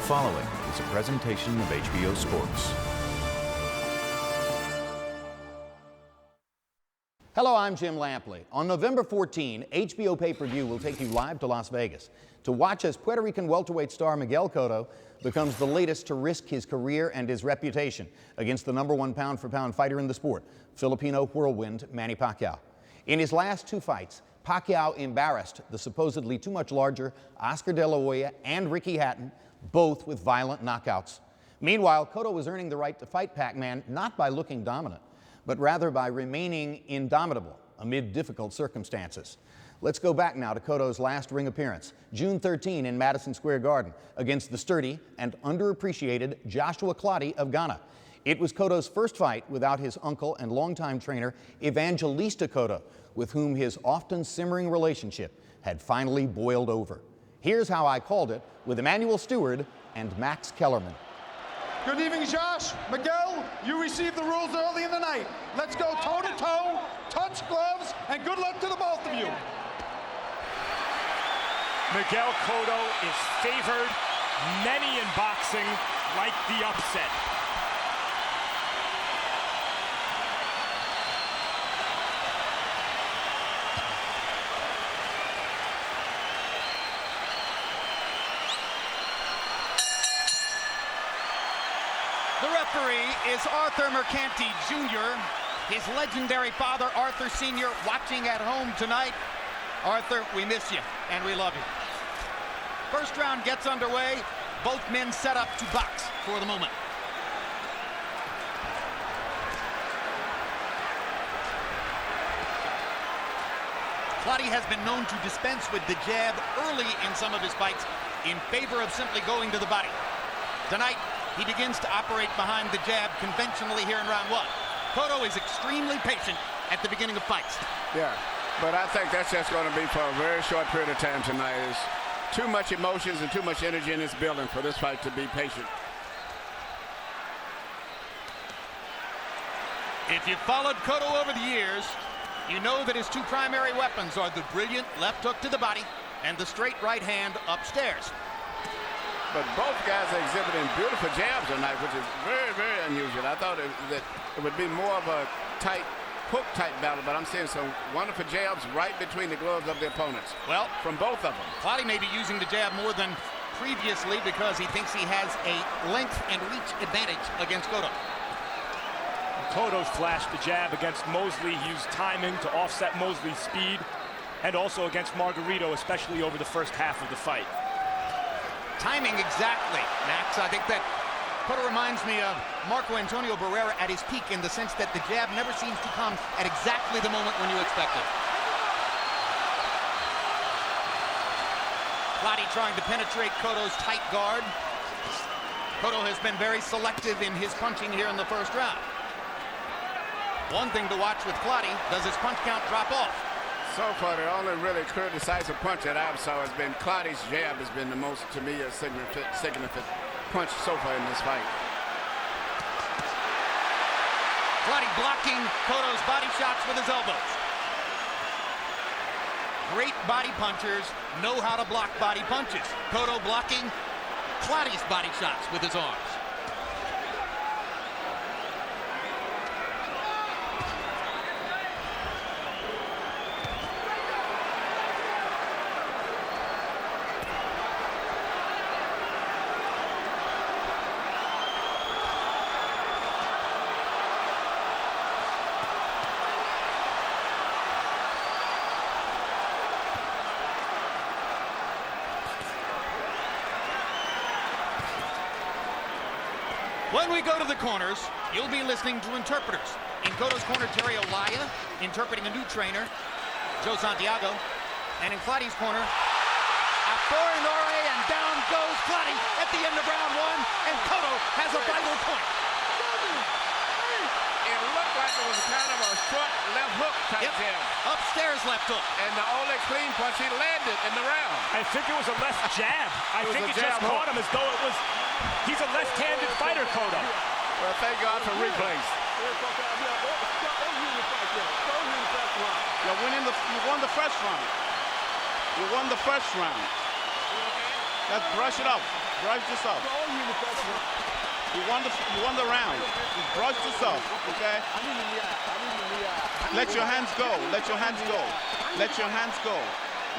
following is a presentation of HBO Sports. Hello, I'm Jim Lampley. On November 14, HBO pay-per-view will take you live to Las Vegas to watch as Puerto Rican welterweight star Miguel Cotto becomes the latest to risk his career and his reputation against the #1 pound-for-pound fighter in the sport, Filipino whirlwind Manny Pacquiao. In his last two fights, Pacquiao embarrassed the supposedly too much larger Oscar De La Hoya and Ricky Hatton, both with violent knockouts. Meanwhile, Cotto was earning the right to fight Pac-Man not by looking dominant, but rather by remaining indomitable amid difficult circumstances. Let's go back now to Cotto's last ring appearance, June 13 in Madison Square Garden, against the sturdy and underappreciated Joshua Clottey of Ghana. It was Cotto's first fight without his uncle and longtime trainer, Evangelista Cotto, with whom his often simmering relationship had finally boiled over. Here's how I called it with Emmanuel Stewart and Max Kellerman. Good evening, Josh. Miguel, you received the rules early in the night. Let's go toe-to-toe, touch gloves, and good luck to the both of you. Miguel Cotto is favored. Many in boxing like the upset. The referee is Arthur Mercanti Jr., his legendary father, Arthur Sr., watching at home tonight. Arthur, we miss you, and we love you. First round gets underway. Both men set up to box for the moment. Clottey has been known to dispense with the jab early in some of his fights in favor of simply going to the body. Tonight, he begins to operate behind the jab conventionally here in round one. Cotto is extremely patient at the beginning of fights. Yeah, but I think that's just going to be for a very short period of time tonight. There's too much emotions and too much energy in this building for this fight to be patient. If you've followed Cotto over the years, you know that his two primary weapons are the brilliant left hook to the body and the straight right hand upstairs. But both guys are exhibiting beautiful jabs tonight, which is very, very unusual. I thought that it would be more of a tight, hook-type battle, but I'm seeing some wonderful jabs right between the gloves of the opponents. Well, from both of them. Clottey may be using the jab more than previously because he thinks he has a length and reach advantage against Cotto. Cotto's flashed the jab against Mosley. He used timing to offset Mosley's speed, and also against Margarito, especially over the first half of the fight. Timing exactly, Max. I think that Cotto reminds me of Marco Antonio Barrera at his peak in the sense that the jab never seems to come at exactly the moment when you expect it. Clottey trying to penetrate Cotto's tight guard. Cotto has been very selective in his punching here in the first round. One thing to watch with Clottey, does his punch count drop off? So far, the only really clear, decisive punch that I've saw has been Clottey's jab has been the most, to me, a significant punch so far in this fight. Clottey blocking Cotto's body shots with his elbows. Great body punchers know how to block body punches. Cotto blocking Clottey's body shots with his arms. When we go to the corners, you'll be listening to interpreters. In Cotto's corner, Terry Olaya, interpreting a new trainer, Joe Santiago. And in Clottey's corner, Aforinore, and down goes Clottey at the end of round one, and Cotto has a vital point. It looked like it was kind of a short left hook type jab. Upstairs left hook. And the only clean punch he landed in the round. I think it was a left jab. I think it just caught him as though it was... He's a left-handed fighter, Cotto. Well, thank God for replays. You won the first round. You won the first round. Let's brush it off. Brush this off. You won the round. Just brush this off, okay? Let your hands go. Let your hands go. Let your hands go.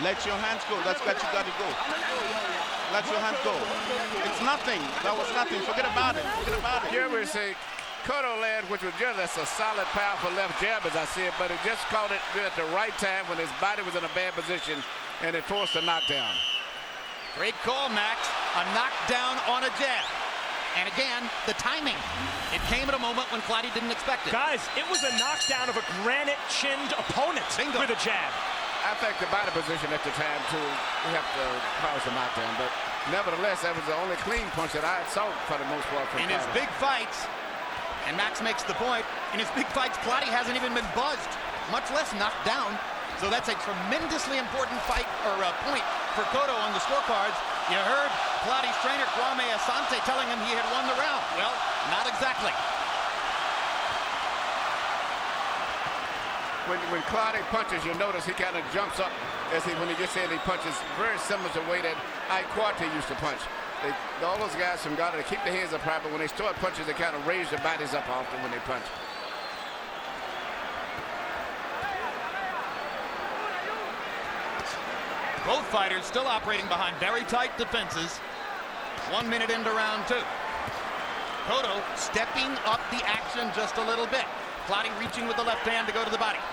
Let your hands go. That's what you got to go. Let your hands go. It's nothing. That was nothing. Forget about it. Forget about it. Here we say Cotto land, which was just a solid, powerful left jab, as I see it, but it just caught it at the right time when his body was in a bad position, and it forced a knockdown. Great call, Max. A knockdown on a jab. And again, the timing. It came at a moment when Clottey didn't expect it. Guys, it was a knockdown of a granite-chinned opponent with a jab. I think the body position at the time, too, helped cause a knockdown. But nevertheless, that was the only clean punch that I saw for the most part from In his big fights, and Max makes the point, in his big fights, Clottey hasn't even been buzzed, much less knocked down. So that's a tremendously important fight, or point for Cotto on the scorecards. You heard Clottey's trainer, Kwame Asante, telling him he had won the round. Well, not exactly. When Clottey punches, you notice he kind of jumps up when he just said he punches very similar to the way that Cotto used to punch. All those guys from Ghana, they keep their hands up high, but when they start punches, they kind of raise their bodies up often when they punch. Both fighters still operating behind very tight defenses. 1 minute into round two. Cotto stepping up the action just a little bit. Clottey reaching with the left hand to go to the body.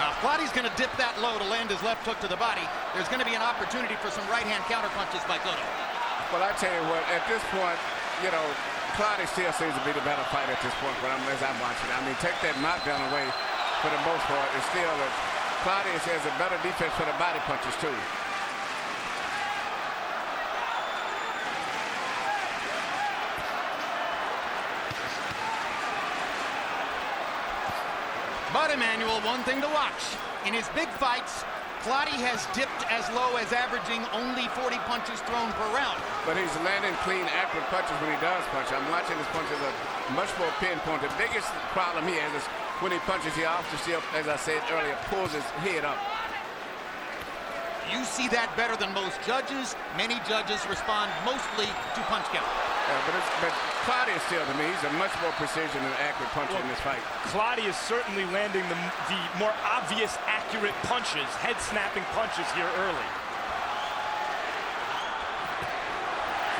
Now, if Clottey's going to dip that low to land his left hook to the body, there's going to be an opportunity for some right-hand counterpunches by Cotto. Well, I tell you what, at this point, you know, Clottey still seems to be the better fighter at this point, but as I'm watching, I mean, take that knockdown away for the most part. It's still Clottey has a better defense for the body punches, too. But, Emmanuel, one thing to watch. In his big fights, Clottey has dipped as low as averaging only 40 punches thrown per round. But he's landing clean, accurate punches when he does punch. I'm watching his punches are much more pinpoint. The biggest problem he has is when he punches, he often still, as I said earlier, pulls his head up. You see that better than most judges. Many judges respond mostly to punch count. But Clottey is still, to me, he's a much more precision and accurate puncher in this fight. Clottey is certainly landing the more obvious, accurate punches, head-snapping punches here early.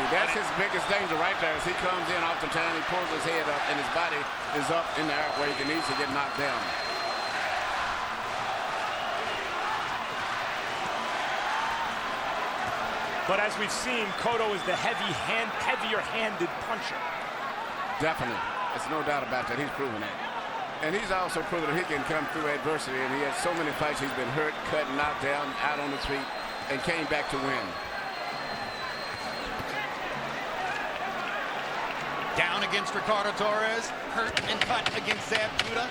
See, that's his biggest danger right there. As he comes in off the time, he pulls his head up, and his body is up in the air where he can easily get knocked down. But as we've seen, Cotto is the heavier-handed puncher. Definitely. There's no doubt about that. He's proven that. And he's also proven that he can come through adversity. And he had so many fights he's been hurt, cut, knocked down, out on his feet, and came back to win. Down against Ricardo Torres. Hurt and cut against Zab Judah.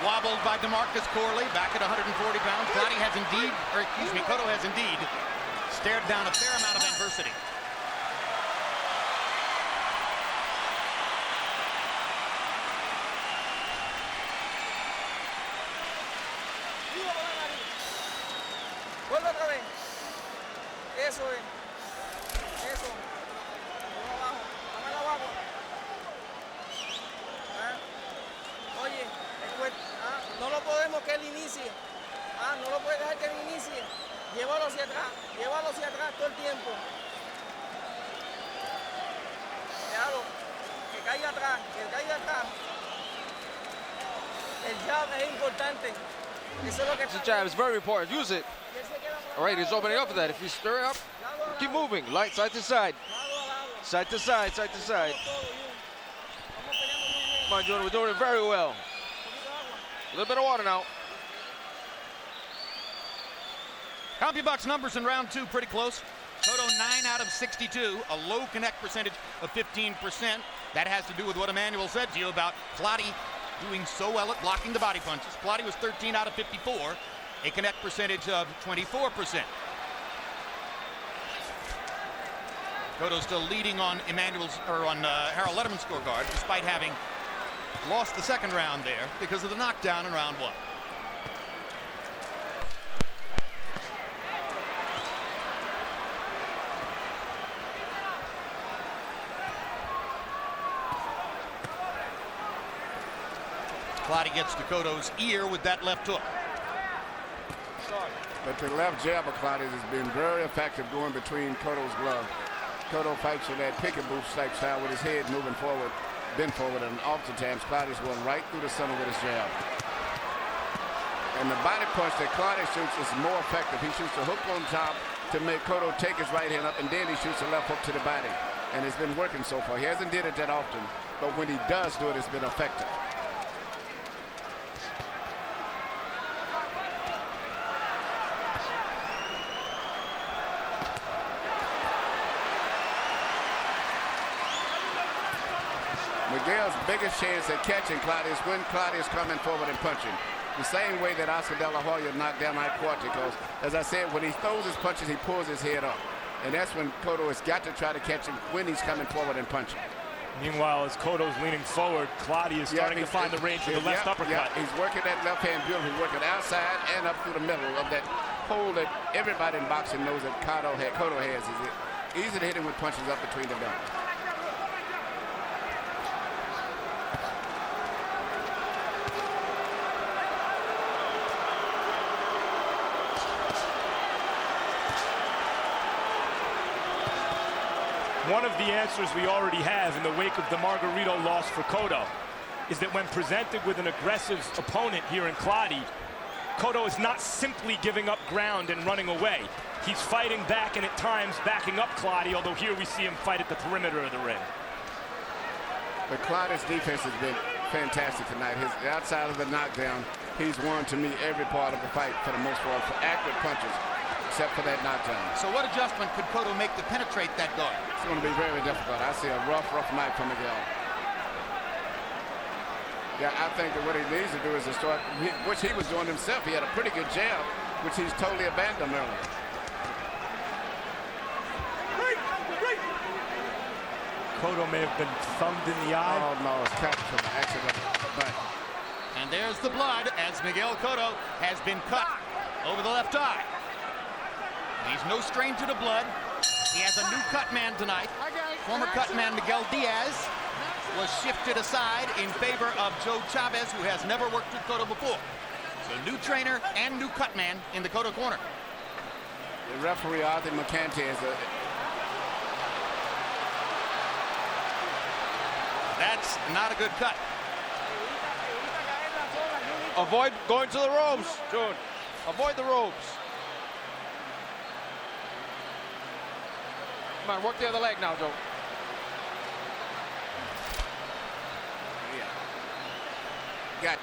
Wobbled by DeMarcus Corley, back at 140 pounds. Clottey has indeed, or excuse me, Cotto has indeed stared down a fair amount of adversity. Vuelve otra vez. Eso es. Eso. Vamos abajo. Dame abajo. Oye, no lo podemos que él inicie. No lo puedes dejar que él inicie. Llévalo hacia atrás todo el tiempo. Déjalo, que caiga atrás. El jab es importante. Eso es lo que The jab is very important. Use it. All right, he's opening up for that. If you stir up, keep moving. Light side to side. Side to side, side to side. Come on, Jordan, we're doing it very well. A little bit of water now. CompuBox numbers in round two pretty close. Cotto 9 out of 62, a low connect percentage of 15%. That has to do with what Emmanuel said to you about Clottey doing so well at blocking the body punches. Clottey was 13 out of 54, a connect percentage of 24%. Cotto still leading on Harold Letterman's scorecard, despite having lost the second round there because of the knockdown in round 1. Clottey gets to Cotto's ear with that left hook. But the left jab of Clottey's has been very effective going between Cotto's glove. Cotto fights with that pick-and-boot type style with his head moving forward, bend forward, and oftentimes Clottey's going right through the center with his jab. And the body punch that Clottey shoots is more effective. He shoots a hook on top to make Cotto take his right hand up, and then he shoots a left hook to the body. And it's been working so far. He hasn't did it that often, but when he does do it, it's been effective. Miguel's biggest chance at catching Clottey is when Clottey is coming forward and punching. The same way that Oscar De La Hoya knocked down Cotto, because, as I said, when he throws his punches, he pulls his head up. And that's when Cotto has got to try to catch him when he's coming forward and punching. Meanwhile, as Cotto's leaning forward, Clottey is starting to find the range with the left uppercut. He's working that left hand beautifully, working outside and up through the middle of that hole that everybody in boxing knows that Cotto has. It's easy to hit him with punches up between the belts. One of the answers we already have in the wake of the Margarito loss for Cotto is that when presented with an aggressive opponent here in Clottey, Cotto is not simply giving up ground and running away. He's fighting back and at times backing up Clottey, although here we see him fight at the perimeter of the ring. But Clottey's defense has been fantastic tonight. Outside of the knockdown, he's won to me every part of the fight for the most part for accurate punches, except for that knockdown. So what adjustment could Cotto make to penetrate that guard? It's going to be very difficult. I see a rough night for Miguel. Yeah, I think that what he needs to do is to start, which he was doing himself. He had a pretty good jab, which he's totally abandoned earlier. Cotto may have been thumbed in the eye. Oh, no, it's cut from the accident. But And there's the blood as Miguel Cotto has been cut over the left eye. He's no stranger to the blood. He has a new cut man tonight. Former cut man Miguel Diaz was shifted aside in favor of Joe Chavez, who has never worked with Cotto before. So new trainer and new cut man in the Cotto corner. the referee, Arthur McCanty, is a... That's not a good cut. Avoid going to the ropes, June. Avoid the ropes. Come on, work the other leg now, Joe. Yeah. Got it.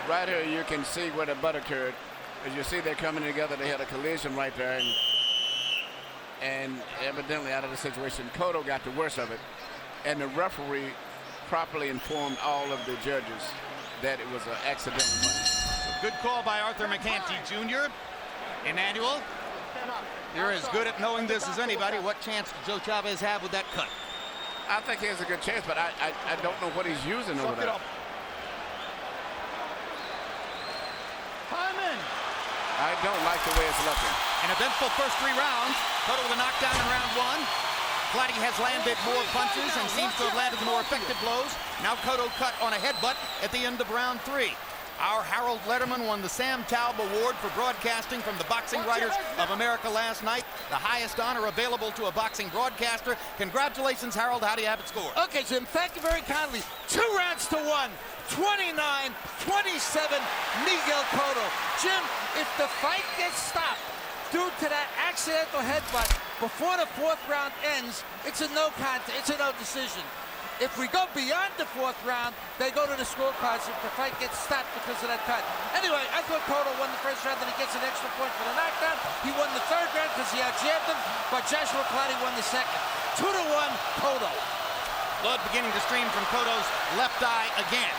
Right here, you can see where the butt occurred. As you see, they're coming together. They had a collision right there, and evidently out of the situation, Cotto got the worst of it, and the referee properly informed all of the judges that it was an accidental punch. Good call by Arthur McCanty Jr. Emmanuel, you're as good at knowing this as anybody. What chance did Joe Chavez have with that cut? I think he has a good chance, but I don't know what he's using over there. I don't like the way it's looking. An eventful first 3 rounds. Cotto with a knockdown in round 1. Clottey has landed more punches and seems to have landed the more effective blows. Now Cotto cut on a headbutt at the end of round 3. Our Harold Letterman won the Sam Taub Award for broadcasting from the Boxing Writers of America last night. The highest honor available to a boxing broadcaster. Congratulations, Harold. How do you have it scored? Okay, Jim, thank you very kindly. 2 rounds to 1. 29-27, Miguel Cotto. Jim, if the fight gets stopped due to that accidental headbutt before the 4th round ends, it's a no contest, it's a no decision. If we go beyond the 4th round, they go to the scorecards if the fight gets stopped because of that cut. Anyway, I thought Cotto won the 1st round and he gets an extra point for the knockdown. He won the 3rd round because he outjabbed him, but Joshua Clottey won the 2nd. 2-1, Cotto. Blood beginning to stream from Cotto's left eye again.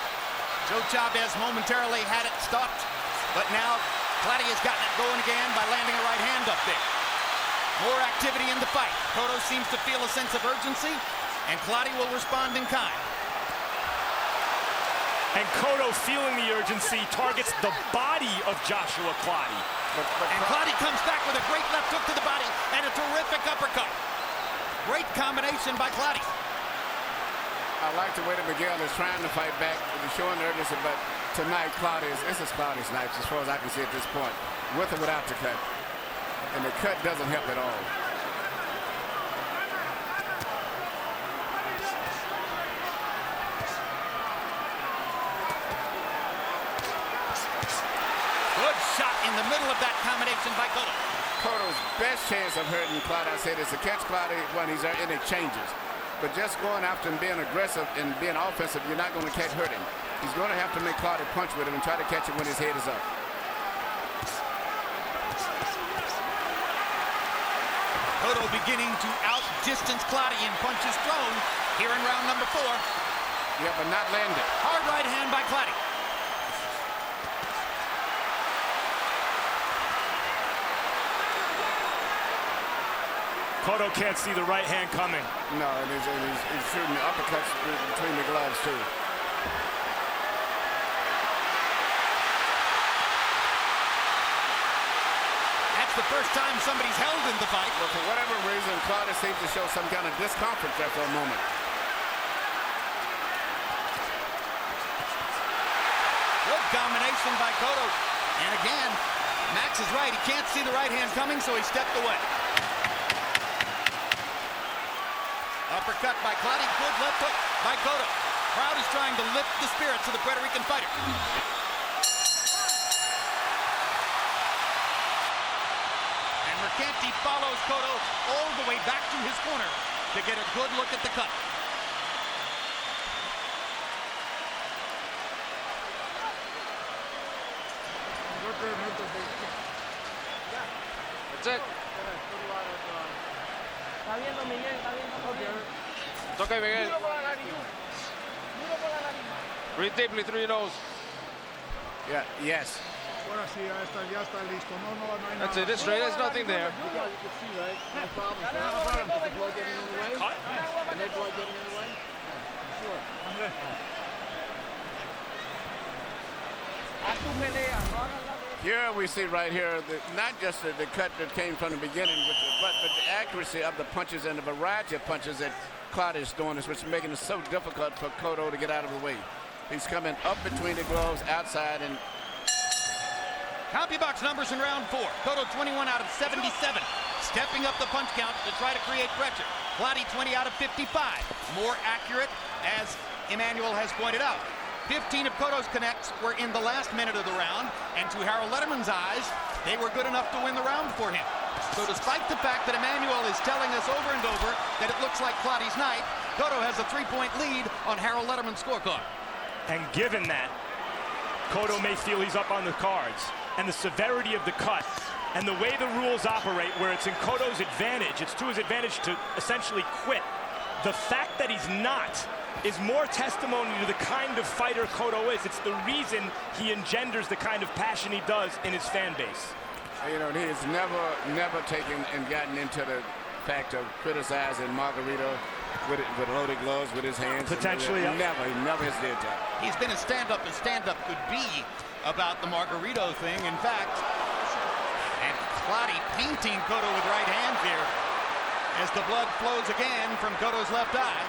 Joe Chavez momentarily had it stopped, but now Clottey has gotten it going again by landing a right hand up there. More activity in the fight. Cotto seems to feel a sense of urgency, and Clottey will respond in kind. And Cotto, feeling the urgency, targets the body of Joshua Clottey. And Clottey comes back with a great left hook to the body and a terrific uppercut. Great combination by Clottey. I like the way that Miguel is trying to fight back, showing urgency, but tonight, this is Clottey's night, as far as I can see at this point, with or without the cut. And the cut doesn't help at all. Good shot in the middle of that combination by Cotto. Cotto's best chance of hurting Clottey, I said, is to catch Clottey when he's in exchanges. But just going after him, being aggressive and being offensive, you're not going to hurt him. He's going to have to make Clottey punch with him and try to catch it when his head is up. Cotto beginning to outdistance Clottey in punches thrown here in round number 4. Yeah, but not landed. Hard right hand by Clottey. Cotto can't see the right hand coming. No, and he's shooting the uppercuts between the gloves, too. That's the first time somebody's held in the fight. But for whatever reason, Clottey seems to show some kind of discomfort there for a moment. Good combination by Cotto. And again, Max is right. He can't see the right hand coming, so he stepped away. Uppercut by Clottey. Good left hook by Cotto. Crowd is trying to lift the spirits of the Puerto Rican fighter. And Mercanti follows Cotto all the way back to his corner to get a good look at the cut. That's it. Está viendo Miguel, está viendo. It's okay, Miguel. Breathe deeply through your nose. Yeah, yes. That's it. It's straight. There's nothing there. Here we see right here, not just the cut that came from the beginning, but the accuracy of the punches and the variety of punches that Clottey is throwing, which is making it so difficult for Cotto to get out of the way. He's coming up between the gloves, outside, and CompuBox numbers in round 4. Cotto 21 out of 77. Stepping up the punch count to try to create pressure. Clottey 20 out of 55. More accurate, as Emmanuel has pointed out. 15 of Cotto's connects were in the last minute of the round, and to Harold Letterman's eyes, they were good enough to win the round for him. So despite the fact that Emmanuel is telling us over and over that it looks like Clottey's night, Cotto has a 3-point lead on Harold Letterman's scorecard. And given that, Cotto may feel he's up on the cards, and the severity of the cut, and the way the rules operate, where it's in Cotto's advantage, it's to his advantage to essentially quit. The fact that he's not is more testimony to the kind of fighter Cotto is. It's the reason he engenders the kind of passion he does in his fan base. you know, he has never taken and gotten into the fact of criticizing Margarito with loaded gloves with his hands. Potentially, he never has did that. He's been as stand-up as stand-up could be about the Margarito thing. In fact, and Clottey painting Cotto with right hands here as the blood flows again from Cotto's left eye.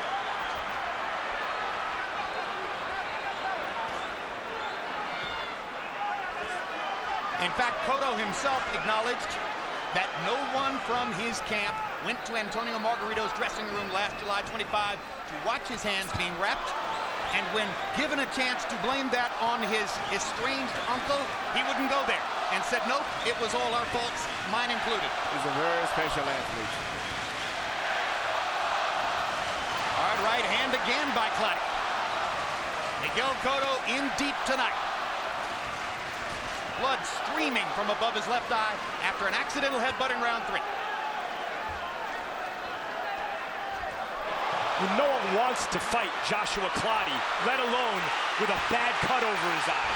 In fact, Cotto himself acknowledged that no one from his camp went to Antonio Margarito's dressing room last July 25 to watch his hands being wrapped. And when given a chance to blame that on his estranged uncle, he wouldn't go there and said, nope, it was all our faults, mine included. He's a very special athlete. Hard right hand again by Clottey. Miguel Cotto in deep tonight. Blood streaming from above his left eye after an accidental headbutt in round 3. No one wants to fight Joshua Clottey, let alone with a bad cut over his eye.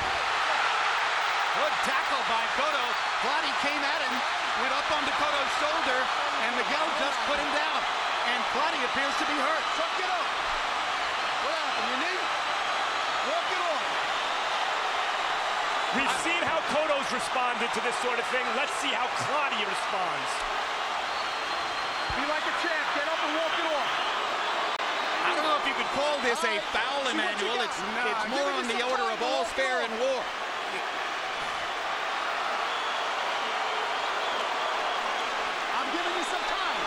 Good tackle by Cotto. Clottey came at him went up onto Cotto's shoulder, and Miguel just put him down. And Clottey appears to be hurt. Chuck it up. What happened? Your knee? Walk it off. We've seen how Cotto's responded to this sort of thing. Let's see how Clottey responds. Be like a champ. Get up and walk it off. I don't know if you could call this a foul, Emmanuel. It's more on the order of all's fair in war. I'm giving you some time.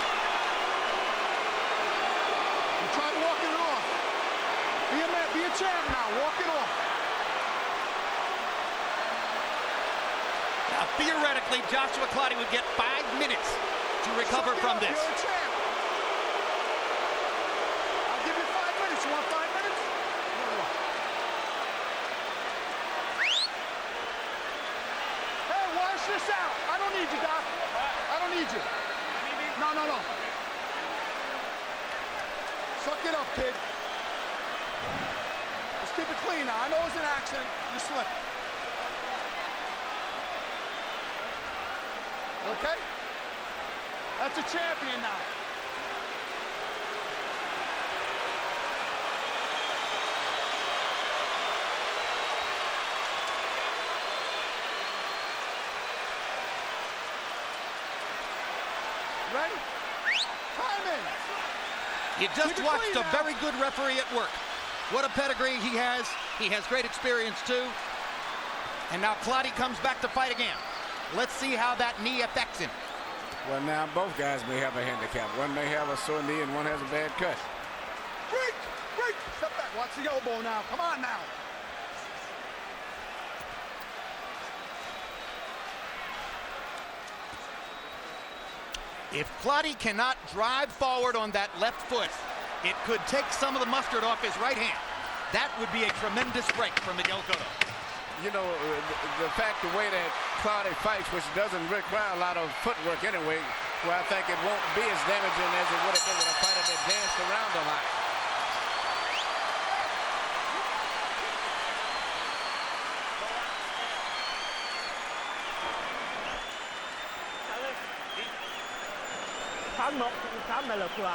You try walking it off. Be a man. Be a champ now. Walk it off. Now, theoretically, Joshua Clottey would get 5 minutes to recover from this. You're a champ. I'll give you 5 minutes. You want 5 minutes? Hey, wash this out. I don't need you, Doc. I don't need you. No, no, no. Suck it up, kid. Let's keep it clean now. I know it was an accident. You slipped. Okay? That's a champion now. Ready? Timing! You just watched a very good referee at work. What a pedigree he has. He has great experience, too. And now Clottey comes back to fight again. Let's see how that knee affects him. Well, now both guys may have a handicap. One may have a sore knee and one has a bad cut. Break! Break! Step back. Watch the elbow now. Come on now. If Clottey cannot drive forward on that left foot, it could take some of the mustard off his right hand. That would be a tremendous break for Miguel Cotto. You know, the way that Clottey fights, which doesn't require a lot of footwork anyway, well, I think it won't be as damaging as it would have been with a fighter that danced around a lot.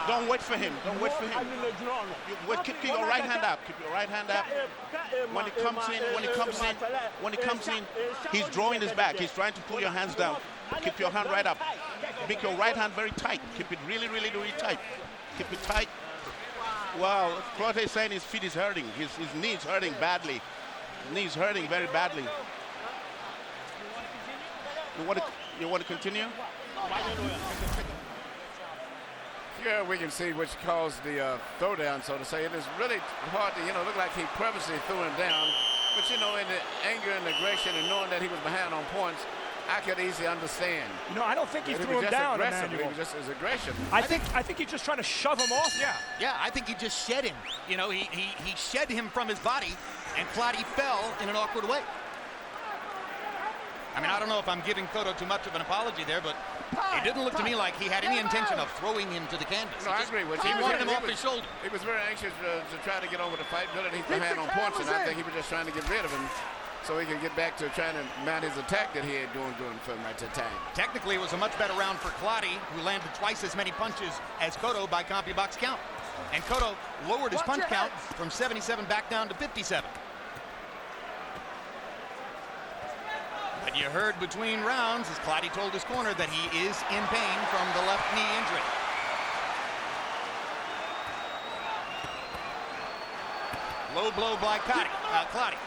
Don't wait for him. Don't wait for him. Keep your right hand up. Keep your right hand up. When he comes in, he's drawing his back. He's trying to pull your hands down. Keep your hand right up. Make your right hand very tight. Keep it really, really, really tight. Keep it tight. Wow, Clottey is saying his feet is hurting. His knee is hurting badly. Knee is hurting very badly. You want to continue? Here we can see which caused the throwdown, so to say. It is really hard to, look like he purposely threw him down. But, in the anger and aggression and knowing that he was behind on points, I could easily understand. I don't think he threw him down, Emmanuel. He was just his aggression. I think he's just trying to shove him off. Yeah, I think he just shed him. He shed him from his body, and Clottey fell in an awkward way. I mean, I don't know if I'm giving Cotto too much of an apology there, but it didn't look to me like he had any intention of throwing him to the canvas. No, I agree with you. He wanted him off his shoulder. He was very anxious to try to get over the fight, but he's behind on points, and I think he was just trying to get rid of him so he could get back to trying to mount his attack that he had during so much of time. Technically, it was a much better round for Clottey, who landed twice as many punches as Cotto by CompuBox count. And Cotto lowered his punch count from 77 back down to 57. But you heard between rounds, as Clottey told his corner, that he is in pain from the left knee injury. Low blow by Clottey.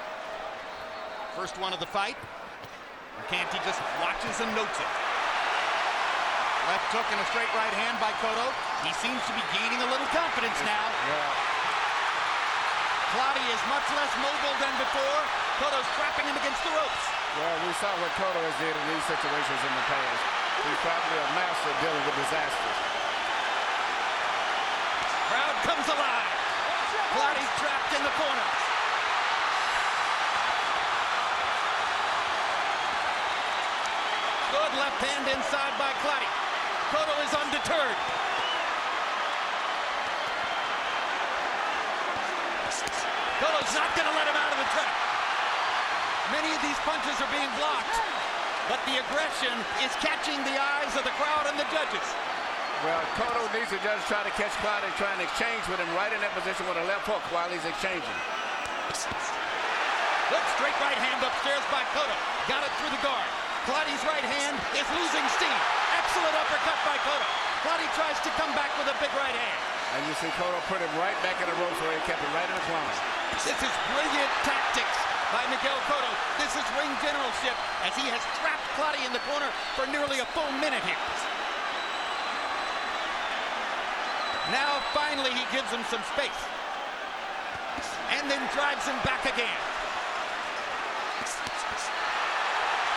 First one of the fight. Canty just watches and notes it. Left hook and a straight right hand by Cotto. He seems to be gaining a little confidence now. Clottey is much less mobile than before. Cotto's trapping him against the ropes. Well, we saw what Cotto has did in these situations in the past. He's probably a master dealing with disasters. Crowd comes alive. Clottey's trapped in the corner. Good left hand inside by Clottey. Cotto is undeterred. Cotto's not going to let him out of the trap. Many of these punches are being blocked. but the aggression is catching the eyes of the crowd and the judges. Well, Cotto needs to just try to catch Clottey, trying to exchange with him right in that position with a left hook while he's exchanging. Good straight right hand upstairs by Cotto. Got it through the guard. Clottey's right hand is losing steam. Excellent uppercut by Cotto. Clottey tries to come back with a big right hand. And you see Cotto put him right back in the ropes where he kept him right in the corner. This is brilliant tactics by Miguel Cotto. This is ring generalship as he has trapped Clottey in the corner for nearly a full minute here. Now finally he gives him some space. And then drives him back again.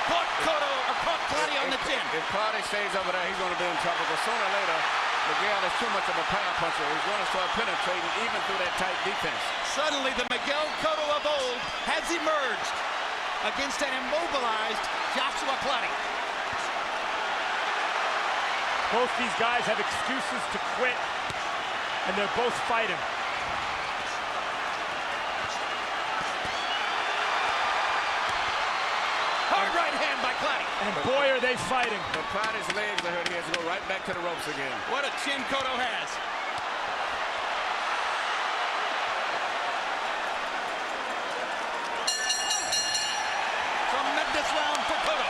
Caught Clottey on the chin. If Clottey stays over there, he's going to be in trouble. Because sooner or later, Miguel is too much of a power puncher. He's going to start penetrating even through that tight defense. Suddenly, the Miguel Cotto of old has emerged against an immobilized Joshua Clottey. Both these guys have excuses to quit, and they're both fighting. Hard right hand by Clottey. And boy, are they fighting. But Clottey's legs are hurt. He has to go right back to the ropes again. What a chin Cotto has. Tremendous round for Cotto.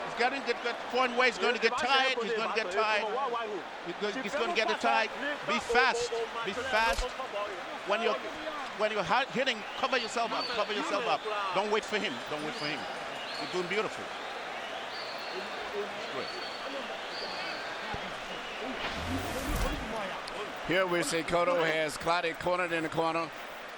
He's got to get one way. He's going to get tired. He's going to get tired. He's going to get it tired. Be fast. Be fast. When you're hitting, cover yourself up. Cover yourself up. Don't wait for him. Don't wait for him. You're doing beautiful. Good. Here we see Cotto has Clottey cornered in the corner.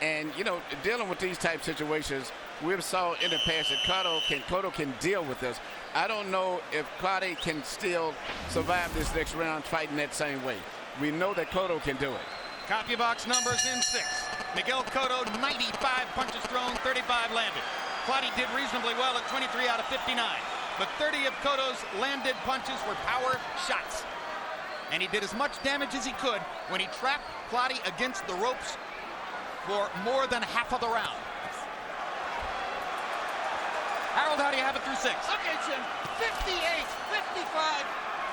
And, you know, dealing with these type situations, we've saw in the past that Cotto can deal with this. I don't know if Clottey can still survive this next round fighting that same way. We know that Cotto can do it. Copy box numbers in 6. Miguel Cotto, 95 punches thrown, 35 landed. Clottey did reasonably well at 23 out of 59. But 30 of Cotto's landed punches were power shots. And he did as much damage as he could when he trapped Clottey against the ropes for more than half of the round. Harold, how do you have it through 6? Okay, Jim. 58, 55,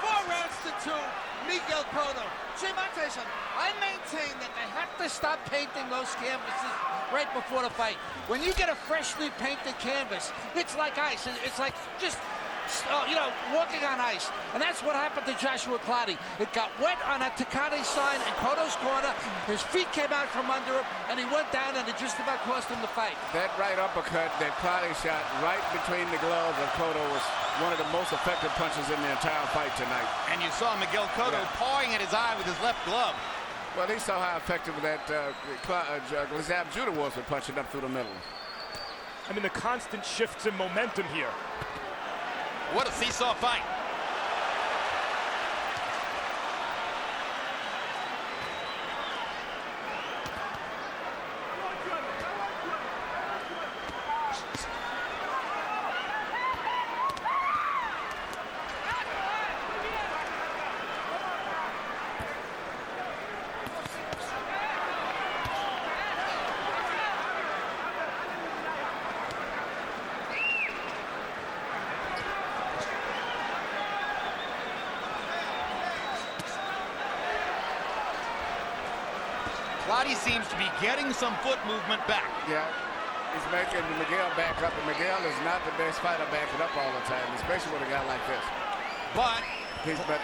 4 rounds to 2. Miguel Cotto. Jim, I'll tell you something. I maintain that they have to stop painting those canvases right before the fight. When you get a freshly painted canvas, it's like ice. It's like just, walking on ice. And that's what happened to Joshua Clottey. It got wet on a Takane sign in Cotto's corner. His feet came out from under him, and he went down, and it just about cost him the fight. That right uppercut that Clottey shot right between the gloves of Cotto was one of the most effective punches in the entire fight tonight. And you saw Miguel Cotto pawing at his eye with his left glove. Well, he saw how effective that Glazab Judah was with punching up through the middle. I mean, the constant shifts in momentum here. What a seesaw fight. Clottey seems to be getting some foot movement back. Yeah, he's making Miguel back up, and Miguel is not the best fighter backing up all the time, especially with a guy like this. But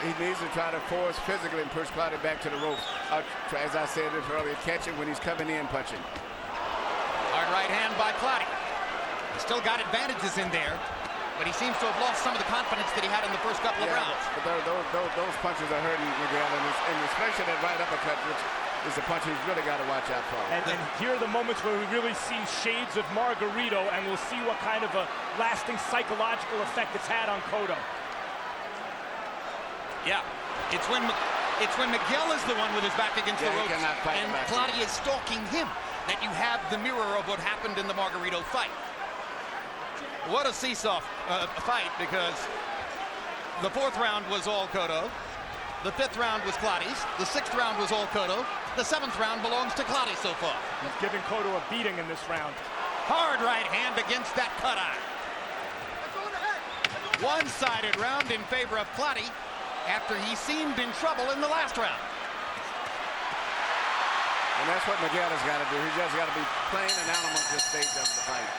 he needs to try to force physically and push Clottey back to the ropes. As I said this earlier, catch it when he's coming in punching. Hard right hand by Clottey. He's still got advantages in there, but he seems to have lost some of the confidence that he had in the first couple of rounds. But those punches are hurting Miguel, and especially that right uppercut, which is the punch he's really got to watch out for. And here are the moments where we really see shades of Margarito, and we'll see what kind of a lasting psychological effect it's had on Cotto. Yeah, it's when Miguel is the one with his back against the ropes, and Clottey is stalking him. that you have the mirror of what happened in the Margarito fight. What a seesaw fight, because the 4th round was all Cotto. The 5th round was Clottey's. The 6th round was all Cotto. The 7th round belongs to Clottey so far. He's giving Cotto a beating in this round. Hard right hand against that cut eye. One-sided round in favor of Clottey after he seemed in trouble in the last round. And that's what Miguel has got to do. He's just got to be plain and animal at this stage of the fight.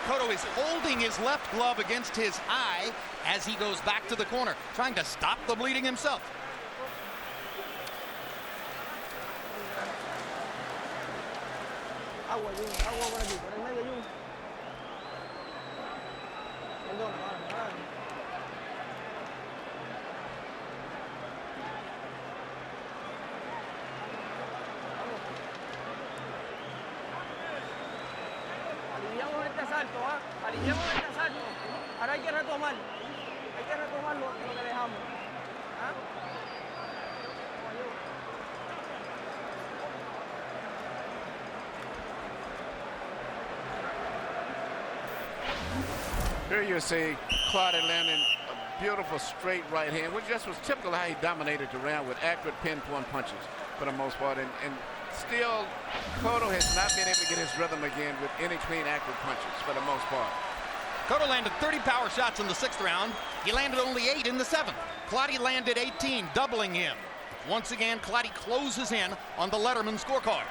Cotto is holding his left glove against his eye as he goes back to the corner, trying to stop the bleeding himself. Agua por aquí, por el medio, Jun. Perdona, vale. Aliviamos este asalto, aliviamos este asalto. Ahora hay que retomar lo que dejamos. Here you see Clottey landing a beautiful straight right hand, which just was typical how he dominated the round with accurate pinpoint punches for the most part. And still, Cotto has not been able to get his rhythm again with any clean, accurate punches for the most part. Cotto landed 30 power shots in the 6th round. He landed only 8 in the 7th. Clottey landed 18, doubling him. Once again, Clottey closes in on the Letterman scorecard.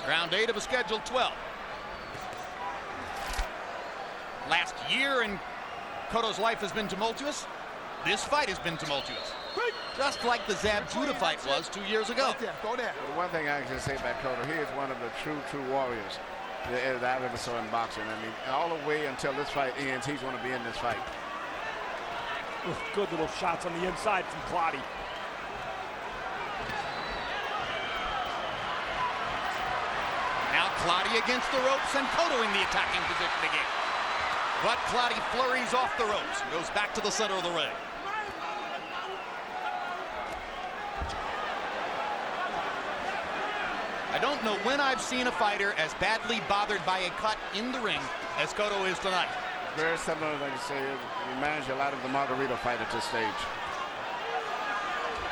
Round 8 of a scheduled 12. Last year in Cotto's life has been tumultuous. This fight has been tumultuous. Just like the Zab Judah fight was 2 years ago. Well, the one thing I can say about Cotto, he is one of the true warriors that I've ever saw in boxing. I mean, all the way until this fight ends, he's going to be in this fight. Ooh, good little shots on the inside from Clottey. Now Clottey against the ropes and Cotto in the attacking position again. But Clottey flurries off the ropes, goes back to the center of the ring. I don't know when I've seen a fighter as badly bothered by a cut in the ring as Cotto is tonight. Very similar, like you say, it reminds you a lot of the Margarito fight at this stage.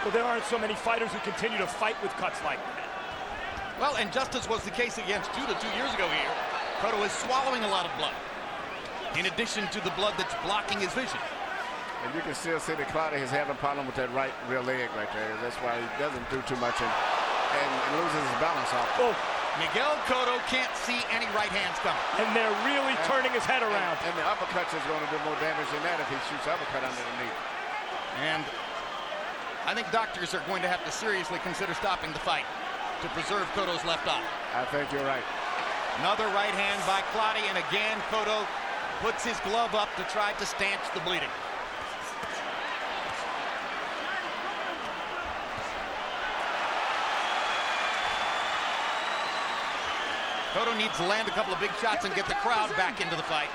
Well, there aren't so many fighters who continue to fight with cuts like that. Well, and just as was the case against Judah 2 years ago here, Cotto is swallowing a lot of blood, in addition to the blood that's blocking his vision. And you can still see that Clottey is having a problem with that right rear leg right there. That's why he doesn't do too much and loses his balance off. Oh, Miguel Cotto can't see any right hands coming. And they're really turning his head around. And the uppercuts is going to do more damage than that if he shoots uppercut underneath. And I think doctors are going to have to seriously consider stopping the fight to preserve Cotto's left eye. I think you're right. Another right hand by Clottey, and again Cotto puts his glove up to try to stanch the bleeding. Cotto needs to land a couple of big shots and get the crowd back into the fight.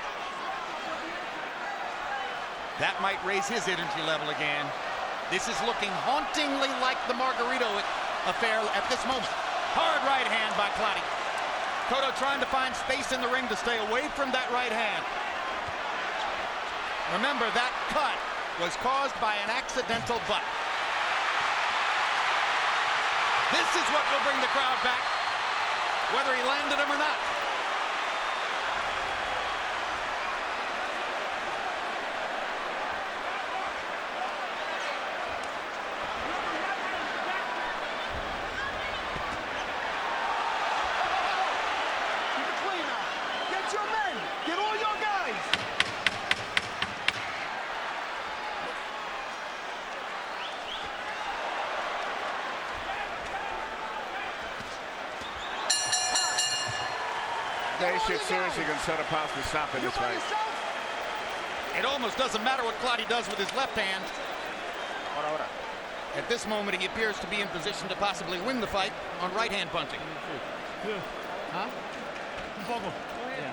That might raise his energy level again. This is looking hauntingly like the Margarito affair at this moment. Hard right hand by Clottey. Cotto trying to find space in the ring to stay away from that right hand. Remember, that cut was caused by an accidental butt. This is what will bring the crowd back, whether he landed him or not. Get your men! Get all your guys! They should seriously consider possibly stopping this fight. It almost doesn't matter what Clottey does with his left hand. At this moment, he appears to be in position to possibly win the fight on right hand punching. Huh?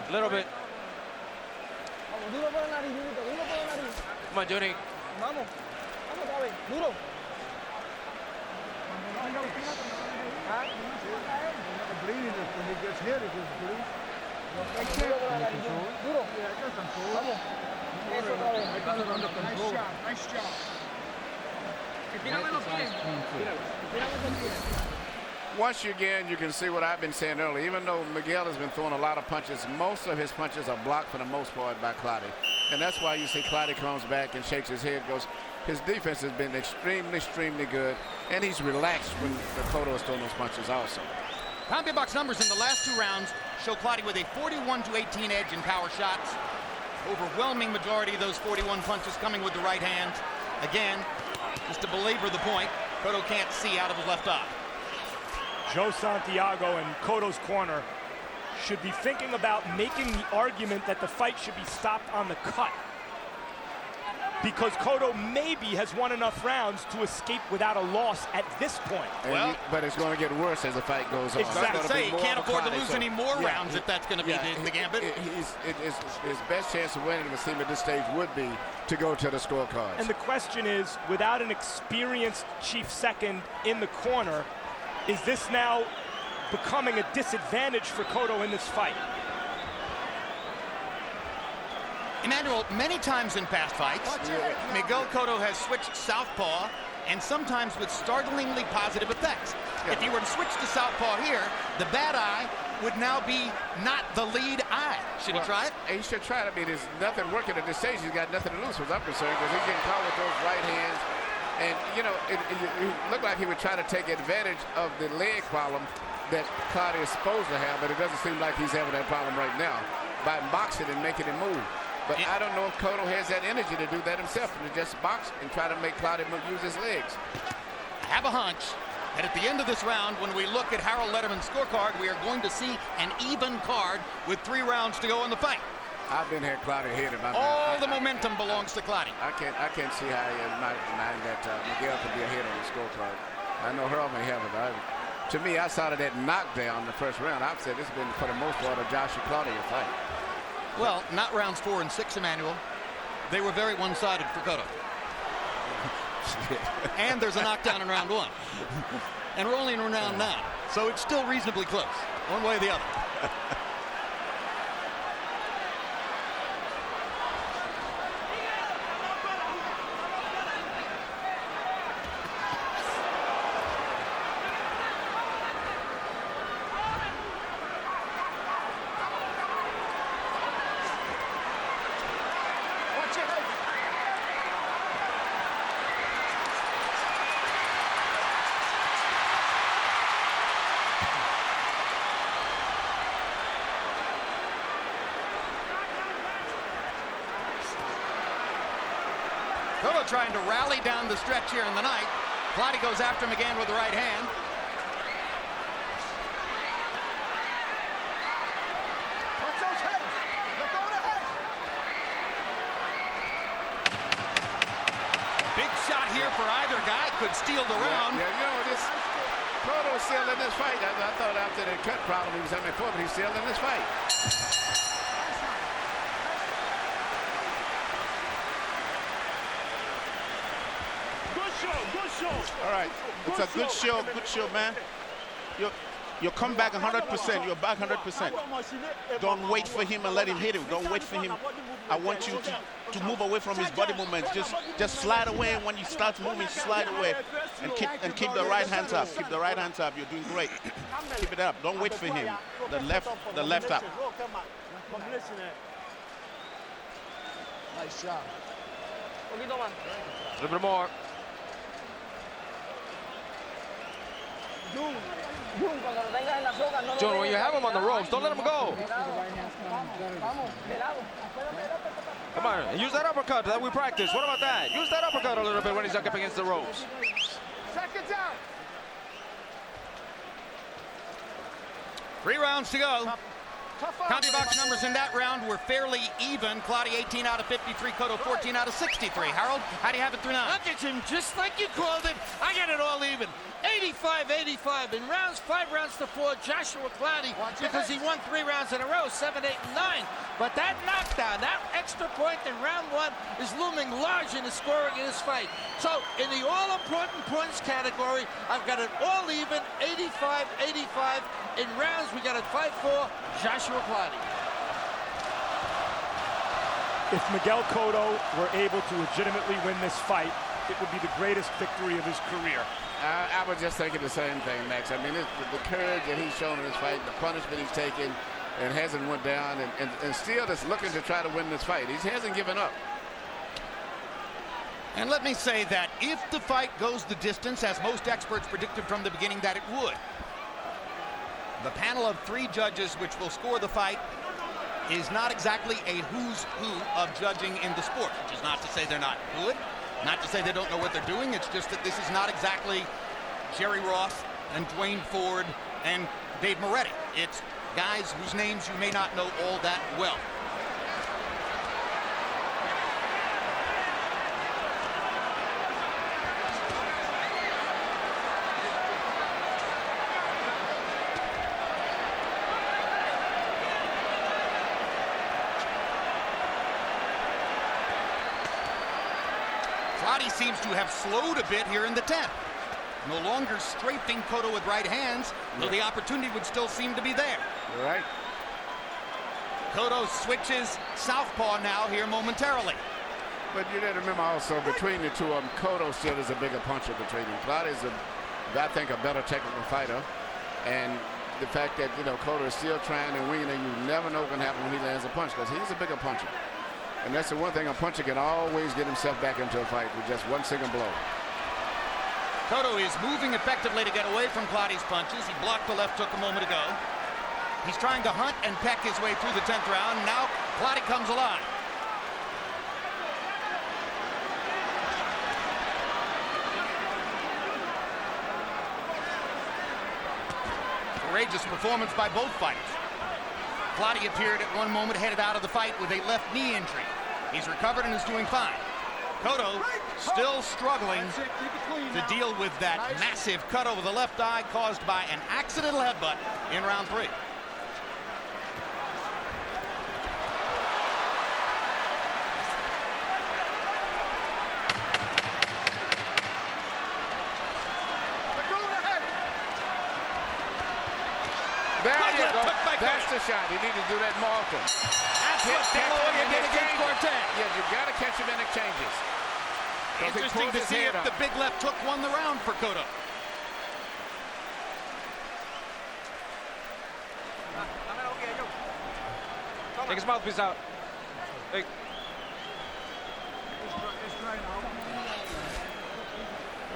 A little bit. Duro por la nariz, duro por la nariz. Come on, Johnny. Vamos, vamos otra vez, duro. Bleeding when he gets hit, it just bleeds. Duro. Vamos. Eso otra vez. I got it under control. Nice job. Estírame los pies. Estírame los pies. Once again, you can see what I've been saying earlier. Even though Miguel has been throwing a lot of punches, most of his punches are blocked for the most part by Clottey. And that's why you see Clottey comes back and shakes his head, goes, his defense has been extremely, extremely good. And he's relaxed when the Cotto is throwing those punches also. Pound-per-box numbers in the last 2 rounds show Clottey with a 41-18 edge in power shots. Overwhelming majority of those 41 punches coming with the right hand. Again, just to belabor the point, Cotto can't see out of his left eye. Joe Santiago in Cotto's corner should be thinking about making the argument that the fight should be stopped on the cut, because Cotto maybe has won enough rounds to escape without a loss at this point. Well, but it's going to get worse as the fight goes on. Exactly. I say he can't afford to lose any more rounds if that's going to be the gambit. His best chance of winning the team at this stage would be to go to the scorecards. And the question is, without an experienced chief second in the corner, is this now becoming a disadvantage for Cotto in this fight? Emmanuel, many times in past fights, Miguel Cotto has switched southpaw, and sometimes with startlingly positive effects. If he were to switch to southpaw here, the bad eye would now be not the lead eye. Should he try it? He should try it. I mean, there's nothing working at this stage. He's got nothing to lose, as far as I'm concerned, because he's getting caught with those right hands. And, you know, it looked like he would try to take advantage of the leg problem that Clottey is supposed to have, but it doesn't seem like he's having that problem right now by boxing and making him move. But I don't know if Cotto has that energy to do that himself, and to just box and try to make Clottey use his legs. I have a hunch that at the end of this round, when we look at Harold Letterman's scorecard, we are going to see an even card with 3 rounds to go in the fight. I've been here, Clottey hit him. All the momentum belongs to Clottey. I can't see how you're not denying that Miguel could be ahead on the scorecard. I know Harold may have it, but to me, outside of that knockdown in the first round, I've said this has been, for the most part, a Joshua Clottey fight. Well, not rounds 4 and 6, Emmanuel. They were very one-sided for Cotto. And there's a knockdown in round 1. And we're only in round 9. So it's still reasonably close, one way or the other. Cotto trying to rally down the stretch here in the night. Clottey goes after him again with the right hand. Watch those heads. Let go of the head. Big shot here for either guy. Could steal the round. Yeah, you know, this Cotto's still in this fight. I thought after the cut problem he was having before, but he's still in this fight. All right, it's a good show, man. You'll come back 100%. You're back 100%. Don't wait for him and let him hit him. Don't wait for him. I want you to move away from his body movements. Just slide away, and when you start moving, slide away, and keep the right hands up. Keep the right hands up. You're doing great. Keep it up. Don't wait for him. The left up. Nice job. Un poquito más. A little bit more. Jun, cuando lo tengas en la soga, no lo Jun, when dejes you have him on the ropes, don't let him go. Vamos, de lado. Come on, use that uppercut that we practice. What about that? Use that uppercut a little bit when he's up against the ropes. Seconds out. 3 rounds to go. County box numbers in that round were fairly even. Clottey 18 out of 53, Cotto 14 out of 63. Harold, how do you have it through now? Look at him, just like you called it. I got it all even. 85-85 in rounds, 5 rounds to 4. Joshua Clottey, because he won 3 rounds in a row, 7, 8, and 9. But that knockdown, that extra point in round 1 is looming large in the scoring in this fight. So in the all-important points category, I've got it all even, 85-85. In rounds, we got it 5-4, Joshua Clottey. If Miguel Cotto were able to legitimately win this fight, it would be the greatest victory of his career. I was just thinking the same thing, Max. I mean, the courage that he's shown in this fight, the punishment he's taken, and hasn't went down, and still just looking to try to win this fight. He hasn't given up. And let me say that if the fight goes the distance, as most experts predicted from the beginning that it would, the panel of 3 judges which will score the fight is not exactly a who's who of judging in the sport, which is not to say they're not good, not to say they don't know what they're doing. It's just that this is not exactly Jerry Roth and Dwayne Ford and Dave Moretti. It's guys whose names you may not know all that well. Clottey seems to have slowed a bit here in the 10th. No longer strafing Cotto with right hands, though the opportunity would still seem to be there. You're right. Cotto switches southpaw now here momentarily. But you got to remember also, between the two of them, Cotto still is a bigger puncher between them. Clottey's, I think, a better technical fighter. And the fact that, you know, Cotto is still trying to win, and you never know what's going to happen when he lands a punch, because he's a bigger puncher. And that's the one thing a puncher can always get himself back into a fight with just one single blow. Cotto is moving effectively to get away from Clottey's punches. He blocked the left hook a moment ago. He's trying to hunt and peck his way through the 10th round. Now Clottey comes alive. Courageous performance by both fighters. Clottey appeared at one moment headed out of the fight with a left knee injury. He's recovered and is doing fine. Cotto still struggling to deal with that massive cut over the left eye caused by an accidental headbutt in round 3. There you go. That's the shot. You need to do that more often. That's what De La Hoya did against Cortez. Yeah, you've got to catch him in exchanges. Interesting to see if the big left hook won the round for Cotto. Take his mouthpiece out. Hey.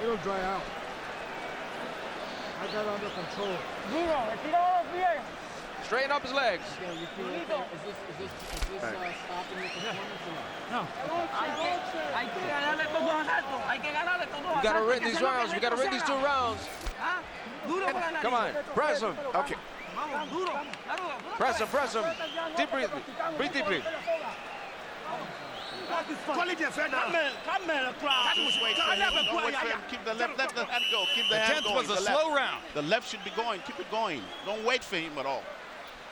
It'll dry out. I got it under control. Straighten up his legs. Yeah, you feel like that? Is this stopping your performance or no? We gotta win these rounds. We gotta win these 2 rounds. Come on, press him. Okay. Press him, press him. Deep breathe. Breathe deeply. Keep the left, let the hand go. Keep the hand 10th going. was a slow round. The left should be going. Keep it going. Don't wait for him at all.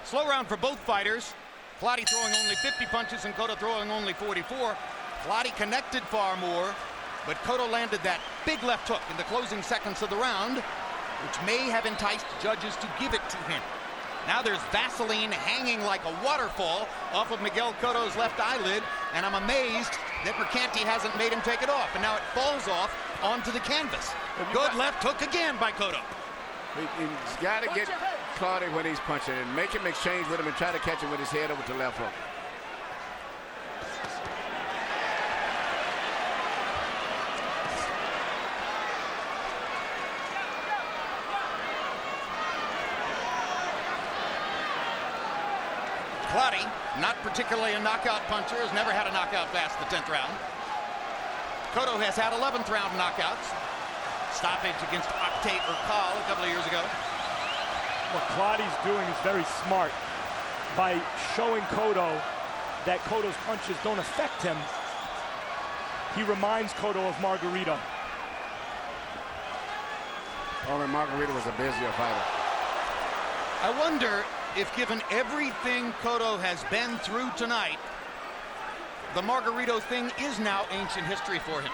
Slow round for both fighters. Clottey throwing only 50 punches and Cotto throwing only 44. Clottey connected far more, but Cotto landed that big left hook in the closing seconds of the round, which may have enticed judges to give it to him. Now there's Vaseline hanging like a waterfall off of Miguel Cotto's left eyelid, and I'm amazed that Mercanti hasn't made him take it off, and now it falls off onto the canvas. Good left hook again by Cotto. He's got to get Clottey when he's punching and make him exchange with him and try to catch him with his head over to the left hook. Clottey, not particularly a knockout puncher, has never had a knockout past the 10th round. Cotto has had 11th round knockouts. Stoppage against Octay Urcal a couple of years ago. What Clottey's doing is very smart. by showing Cotto that Cotto's punches don't affect him, he reminds Cotto of Margarito. Only Margarito was a busier fighter. I wonder if, given everything Cotto has been through tonight, the Margarito thing is now ancient history for him.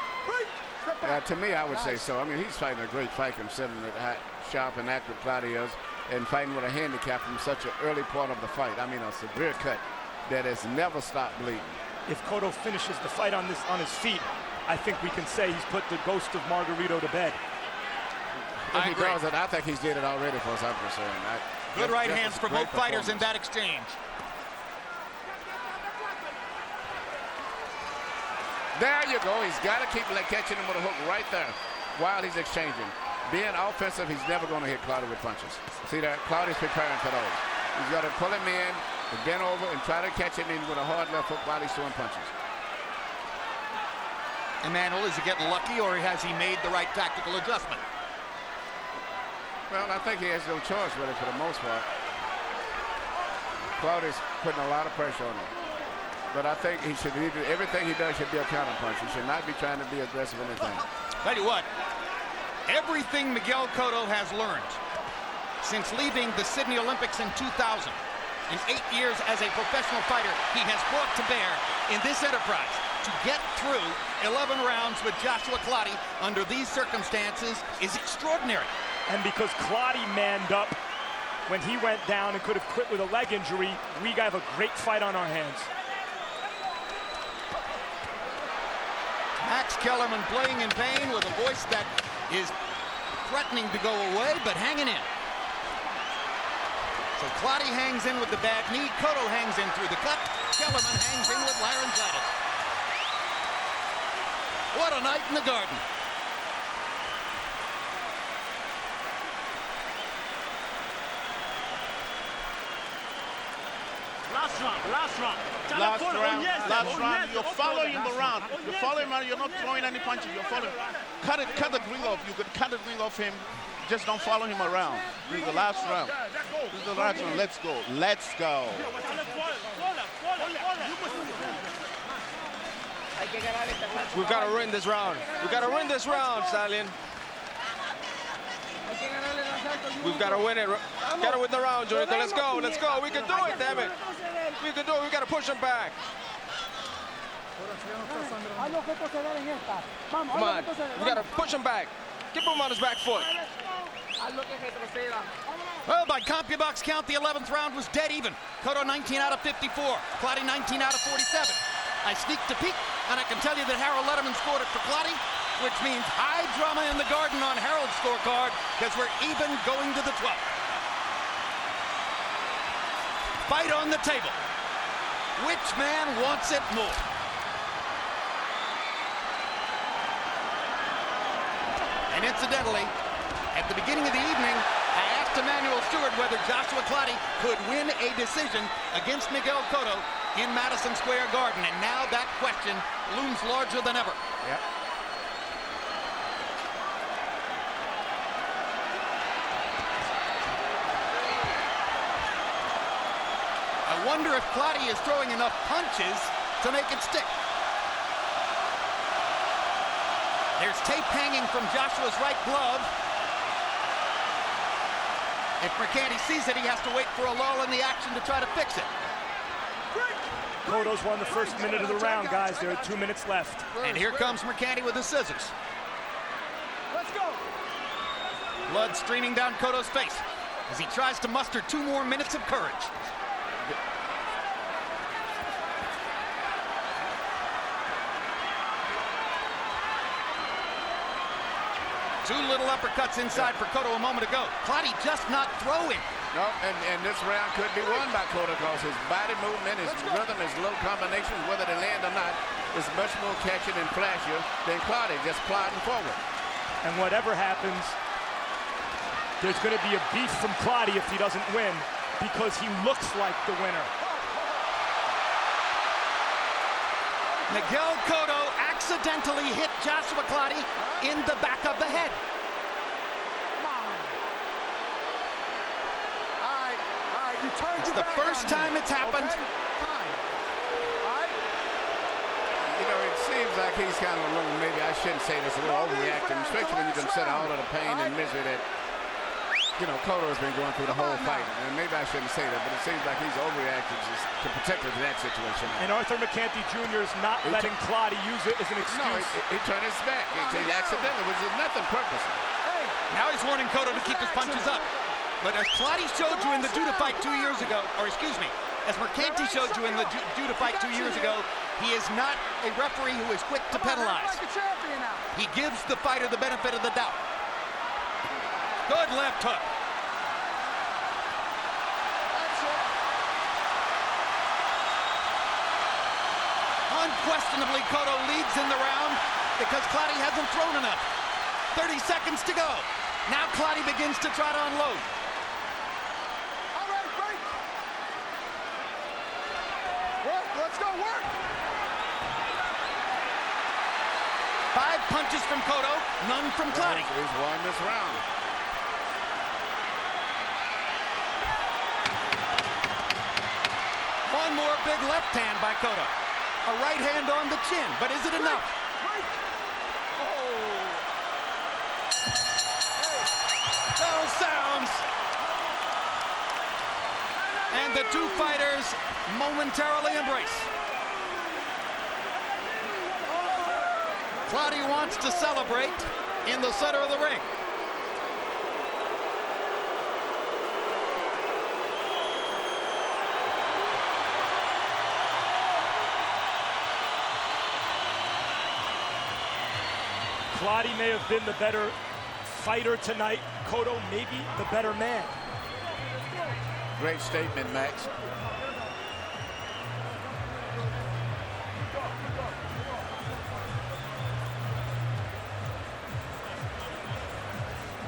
To me, I would say so. I mean, he's fighting a great fight considering how sharp and accurate Clottey is, and fighting with a handicap from such an early part of the fight. I mean, a severe cut that has never stopped bleeding. If Cotto finishes the fight on his feet, I think we can say he's put the ghost of Margarito to bed. If he does it, I think he's did it already, as far as I'm concerned. Good right hands for both fighters in that exchange. There you go. He's got to keep catching him with a hook right there while he's exchanging. Being offensive, he's never going to hit Clottey with punches. See that? Clottey's preparing for those. He's got to pull him in, and bend over, and try to catch him in with a hard left hook while he's throwing punches. Emmanuel, is he getting lucky, or has he made the right tactical adjustment? Well, I think he has no choice, really, for the most part. Clottey's putting a lot of pressure on him. But I think he should, everything he does should be a counter punch. He should not be trying to be aggressive in anything. Tell you what, everything Miguel Cotto has learned since leaving the Sydney Olympics in 2000, in 8 years as a professional fighter, he has brought to bear in this enterprise to get through 11 rounds with Joshua Clottey under these circumstances is extraordinary. And because Clottey manned up when he went down and could have quit with a leg injury, we have a great fight on our hands. Max Kellerman playing in pain with a voice that is threatening to go away, but hanging in. So Clottey hangs in with the bad knee, Cotto hangs in through the cut, Kellerman hangs in with laryngitis. What a night in the Garden. Last round. You're following the round. You're following him. You're not throwing any punches. You're following. Cut the grill off. You could cut the grill off him. Just don't follow him around. This is the last round. This is the last round. Let's go. Let's go. We've got to win this round. We've got to win this round, Stallion. We've got to win it. Got to win the round, Jonathan. Let's go. Let's go. We can do it, damn it. We can do it. We got to push him back. Come on. We got to push him back. Keep him on his back foot. Well, by CompuBox count, the 11th round was dead even. Cotto 19 out of 54. Clottey 19 out of 47. I sneaked a peek, and I can tell you that Harold Letterman scored it for Clottey, which means high drama in the Garden on Harold's scorecard, because we're even going to the 12th. Fight on the table. Which man wants it more? And incidentally, at the beginning of the evening, I asked Emmanuel Stewart whether Joshua Clottey could win a decision against Miguel Cotto in Madison Square Garden, and now that question looms larger than ever. Yep. I wonder if Clottey is throwing enough punches to make it stick. There's tape hanging from Joshua's right glove. If Mercanti sees it, he has to wait for a lull in the action to try to fix it. Cotto's won the first minute of the round, guys. There are 2 minutes left. And here comes Mercanti with the scissors. Let's go. Blood streaming down Cotto's face as he tries to muster 2 more minutes of courage. Two little uppercuts inside for Cotto a moment ago. Clottey just not throwing. No, and this round could be won by Cotto because his body movement, his rhythm, his little combinations, whether they land or not, is much more catching and flashier than Clottey, just plodding forward. And whatever happens, there's going to be a beef from Clottey if he doesn't win, because he looks like the winner. Miguel Cotto accidentally hit Joshua Clottey in the back of the head. All right, you turned the first time it's happened. You know, it seems like he's kind of a little, maybe I shouldn't say this, a little overreacting, especially when you consider all of the pain and misery that, you know, Cotto has been going through the whole fight. And maybe I shouldn't say that, but it seems like he's overreacting to protect her in that situation. And Arthur McCanty Jr. is not letting Clottey use it as an excuse. No, he turned his back. He accidentally, was nothing purposely. Now he's warning Cotto to keep his punches up. But as Clottey showed you in the Judah fight 2 years ago, or excuse me, as McCanty showed you in the Judah fight 2 years ago, he is not a referee who is quick to penalize. He gives the fighter the benefit of the doubt. Good left hook. Unquestionably, Cotto leads in the round because Clottey hasn't thrown enough. 30 seconds to go. Now Clottey begins to try to unload. All right, break. Work, let's go, work. 5 punches from Cotto, none from Clottey. He's won this round. One more big left hand by Cotto. A right hand on the chin, but is it enough? Those sounds. And the two fighters momentarily embrace. Clottey wants to celebrate in the center of the ring. Clottey may have been the better fighter tonight. Cotto maybe the better man. Great statement, Max.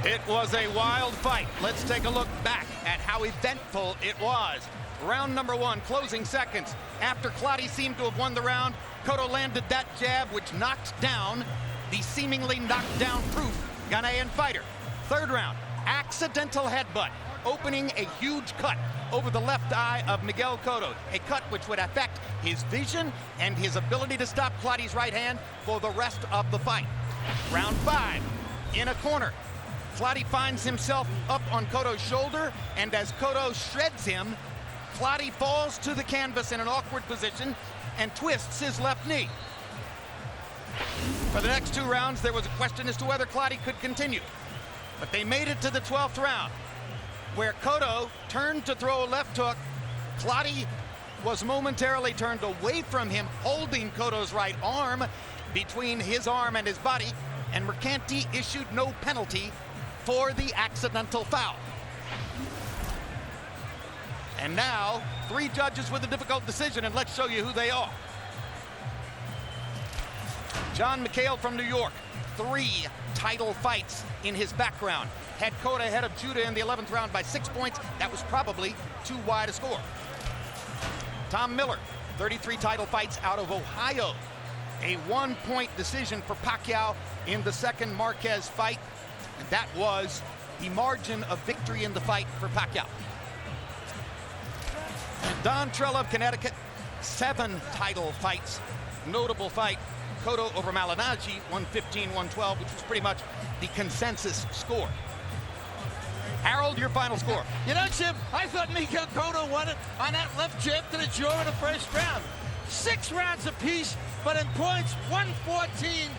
It was a wild fight. Let's take a look back at how eventful it was. Round number 1, closing seconds. After Clottey seemed to have won the round, Cotto landed that jab which knocked down the seemingly knocked down proof Ghanaian fighter. Third round, accidental headbutt, opening a huge cut over the left eye of Miguel Cotto, a cut which would affect his vision and his ability to stop Clottey's right hand for the rest of the fight. Round 5, in a corner. Clottey finds himself up on Cotto's shoulder, and as Cotto shreds him, Clottey falls to the canvas in an awkward position and twists his left knee. For the next 2 rounds, there was a question as to whether Clottey could continue. But they made it to the 12th round, where Cotto turned to throw a left hook. Clottey was momentarily turned away from him, holding Cotto's right arm between his arm and his body, and McCanty issued no penalty for the accidental foul. And now, 3 judges with a difficult decision, and let's show you who they are. John McHale from New York, 3 title fights in his background. Had Cotto ahead of Judah in the 11th round by 6 points. That was probably too wide a score. Tom Miller, 33 title fights out of Ohio. A 1-point decision for Pacquiao in the second Marquez fight. And that was the margin of victory in the fight for Pacquiao. Don Trell of Connecticut, 7 title fights. Notable fight, Cotto over Malignaggi, 115-112, which was pretty much the consensus score. Harold, your final score. You know, Jim, I thought Miguel Cotto won it on that left jab to the jaw in the first round. 6 rounds apiece, but in points, 114,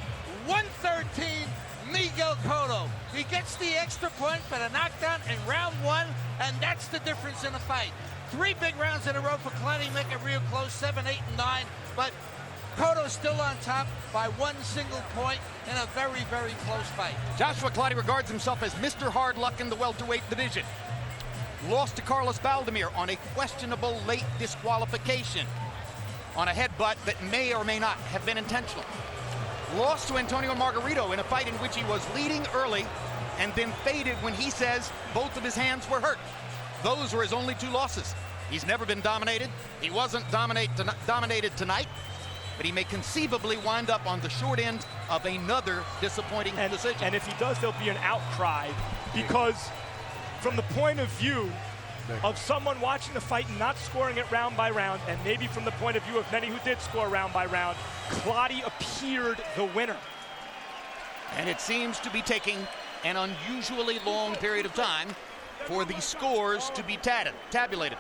113, Miguel Cotto. He gets the extra point for the knockdown in round 1, and that's the difference in the fight. 3 big rounds in a row for Clottey, make it real close, 7, 8, and 9, but Cotto still on top by 1 single point in a very, very close fight. Joshua Clottey regards himself as Mr. Hard Luck in the welterweight division. Lost to Carlos Valdemir on a questionable late disqualification on a headbutt that may or may not have been intentional. Lost to Antonio Margarito in a fight in which he was leading early and then faded when he says both of his hands were hurt. Those were his only 2 losses. He's never been dominated. He wasn't dominated tonight, but he may conceivably wind up on the short end of another disappointing decision. And if he does, there'll be an outcry, because from the point of view of someone watching the fight and not scoring it round by round, and maybe from the point of view of many who did score round by round, Clottey appeared the winner. And it seems to be taking an unusually long period of time for the scores to be tabulated.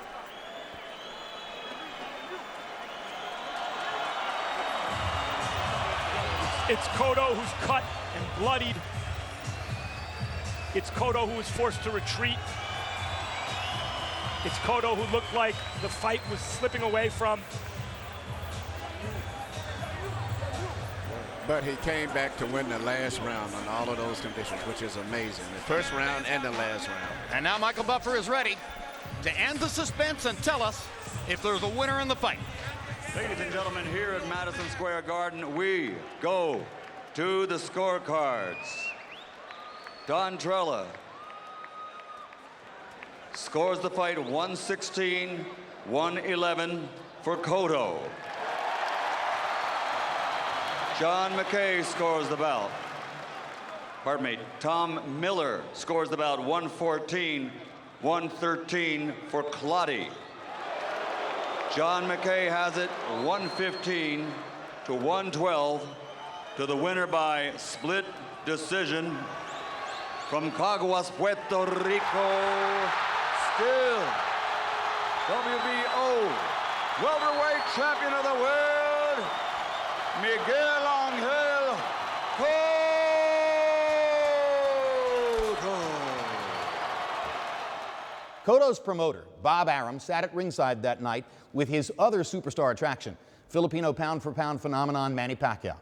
It's Cotto who's cut and bloodied. It's Cotto who was forced to retreat. It's Cotto who looked like the fight was slipping away from. But he came back to win the last round on all of those conditions, which is amazing. The first round and the last round. And now Michael Buffer is ready to end the suspense and tell us if there's a winner in the fight. Ladies and gentlemen, here at Madison Square Garden, we go to the scorecards. Don Trella scores the fight 116-111 for Cotto. John McKay scores the bout. Pardon me, Tom Miller scores the bout 114-113 for Clottey. John McKay has it 115-112 to the winner by split decision from Caguas, Puerto Rico. Still WBO welterweight champion of the world, Miguel Angel Cotto. Cotto's promoter, Bob Arum, sat at ringside that night with his other superstar attraction, Filipino pound-for-pound phenomenon Manny Pacquiao.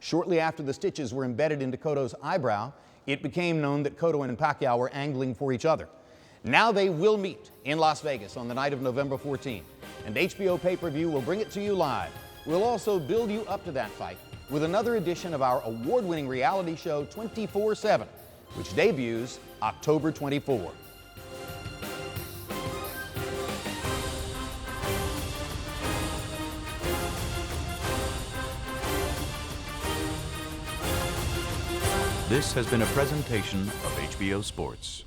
Shortly after the stitches were embedded into Cotto's eyebrow, it became known that Cotto and Pacquiao were angling for each other. Now they will meet in Las Vegas on the night of November 14, and HBO pay-per-view will bring it to you live. We'll also build you up to that fight with another edition of our award-winning reality show 24/7, which debuts October 24. This has been a presentation of HBO Sports.